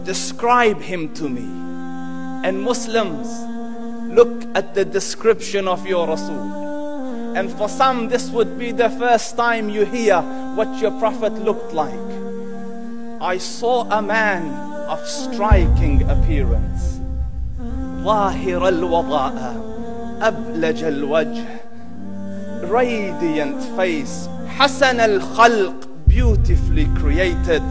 describe him to me. And Muslims, look at the description of your Rasul. And for some, this would be the first time you hear what your Prophet looked like. I saw a man of striking appearance. ظاهر الوضاء أبلج الوجه, radiant face, حسن الخلق, beautifully created.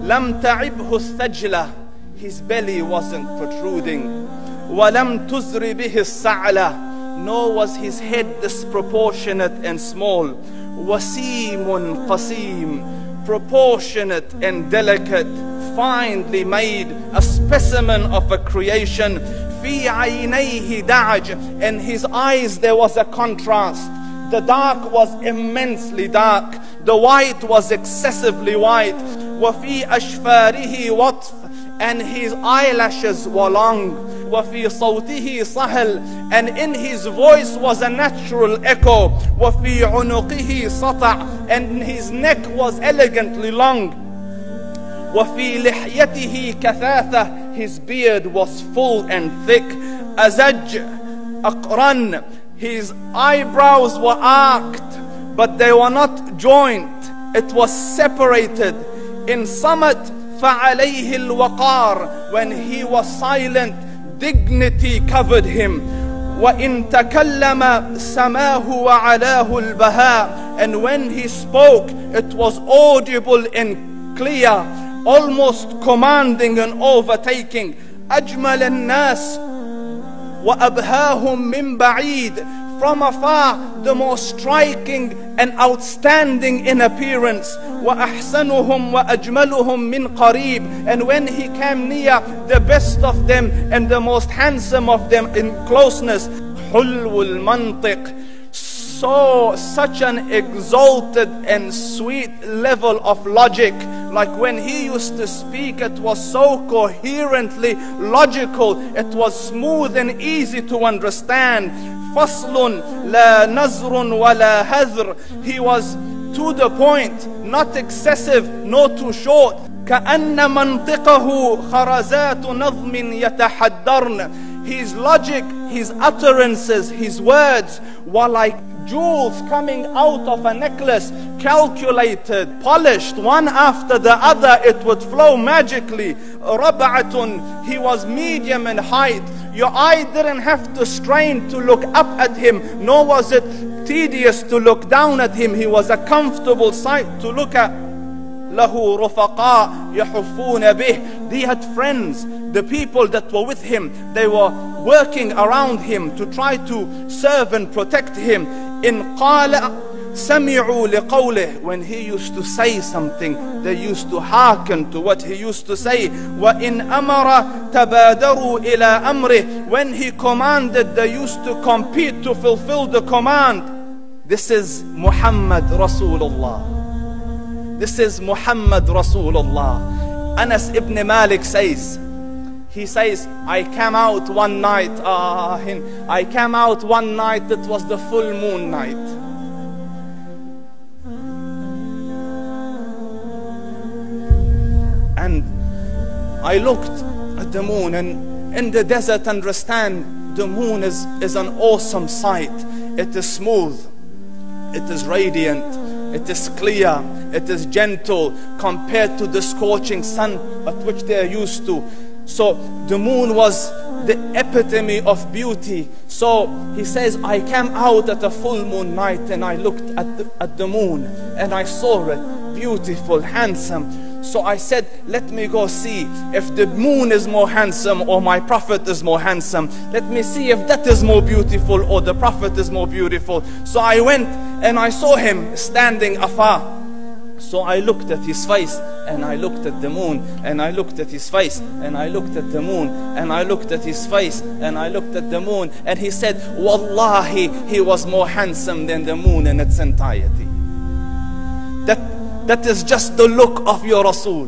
لم تعبه الثجلة, his belly wasn't protruding. وَلَمْ تُزْرِ بِهِ السَّعْلَةِ, nor was his head disproportionate and small. وَسِيمٌ قَسِيم, proportionate and delicate, finely made, a specimen of a creation. فِي عَيْنَيْهِ دَعَجْ, in his eyes there was a contrast. The dark was immensely dark, the white was excessively white. وَفِي أَشْفَارِهِ وَطْفٌ, and his eyelashes were long. وَفِي صَوْتِهِ صَهْل, and in his voice was a natural echo. وَفِي عُنُقِهِ سَطَعٌ, and his neck was elegantly long. وَفِي لِحْيَتِهِ كَثَاثَةٌ, his beard was full and thick. أَزَجْ أَقْرَنٌ, his eyebrows were arched, but they were not joined. It was separated. In summit, فَعَلَيْهِ الْوَقَارِ, when he was silent, dignity covered him. وَإِن تَكَلَّمَ سَمَاهُ وَعَلَاهُ الْبَهَاءِ, and when he spoke, it was audible and clear, almost commanding and overtaking. أَجْمَلَ النَّاسِ وَأَبْهَاهُمْ مِنْ بَعِيدٍ, from afar the most striking and outstanding in appearance. وَأَحْسَنُهُمْ وَأَجْمَلُهُمْ مِنْ قَرِيبٍ, and when he came near, the best of them and the most handsome of them in closeness. حُلْوُ الْمَنْطِقِ, such an exalted and sweet level of logic. Like when he used to speak, it was so coherently logical, it was smooth and easy to understand. فَصْلٌ لَا نَزْرٌ وَلَا هَذْرٌ, he was to the point, not excessive nor too short. كَأَنَّ مَنْطِقَهُ خَرَزَاتُ نَظْمٍ يَتَحَدَّرْنَ, his logic, his utterances, his words were like jewels coming out of a necklace, calculated, polished, one after the other, it would flow magically. رَبْعَةٌ, he was medium in height. Your eye didn't have to strain to look up at him, nor was it tedious to look down at him. He was a comfortable sight to look at. لَهُ رُفَقَاء يَحُفُّونَ بِهِ, he had friends, the people that were with him, they were working around him to try to serve and protect him. إِنْ قَالَ سَمِعُوا لِقَوْلِهِ, when he used to say something, they used to hearken to what he used to say. وَإِنْ أَمَرَ تَبَادَرُوا إِلَىٰ أَمْرِهِ, when he commanded, they used to compete to fulfill the command. This is Muhammad Rasulullah. This is Muhammad Rasulullah. Anas ibn Malik says, he says, I came out one night, it was the full moon night. And I looked at the moon, and in the desert, understand, the moon is an awesome sight. It is smooth, it is radiant, it is clear, it is gentle compared to the scorching sun at which they are used to. So the moon was the epitome of beauty. So he says, I came out at a full moon night and I looked at the moon and I saw it beautiful, handsome. So I said, let me go see if the moon is more handsome or my Prophet is more handsome. Let me see if that is more beautiful or the Prophet is more beautiful. So I went and I saw him standing afar. So I looked at his face and I looked at the moon, and I looked at his face and I looked at the moon, and I looked at his face and I looked at the moon, and he said, Wallahi, he was more handsome than the moon in its entirety. That is just the look of your Rasul.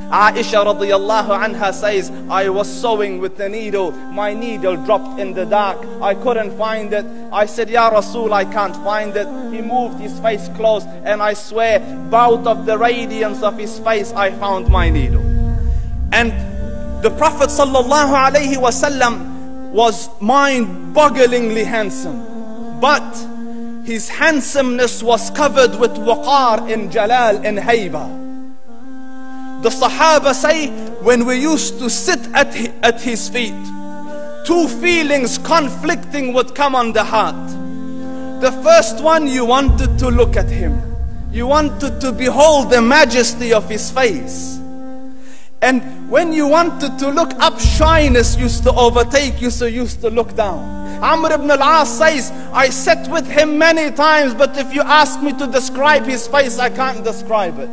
Aisha radiyallahu anha says, I was sewing with the needle. My needle dropped in the dark. I couldn't find it. I said, Ya Rasul, I can't find it. He moved his face close, and I swear, out of the radiance of his face, I found my needle. And the Prophet sallallahu alaihi wasallam was mind-bogglingly handsome, but his handsomeness was covered with waqar and jalal and hayba. The Sahaba say, when we used to sit at his feet, two feelings conflicting would come on the heart. The first one, you wanted to look at him. You wanted to behold the majesty of his face. And when you wanted to look up, shyness used to overtake you, so you used to look down. Amr ibn al-As says, I sat with him many times, but if you ask me to describe his face, I can't describe it.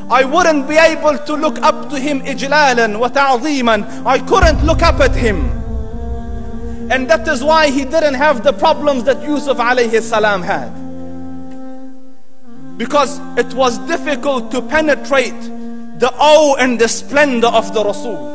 I wouldn't be able to look up to him ijlalan wa ta'zeeman. I couldn't look up at him. And that is why he didn't have the problems that Yusuf alayhi salam had. Because it was difficult to penetrate the awe and the splendor of the Rasul.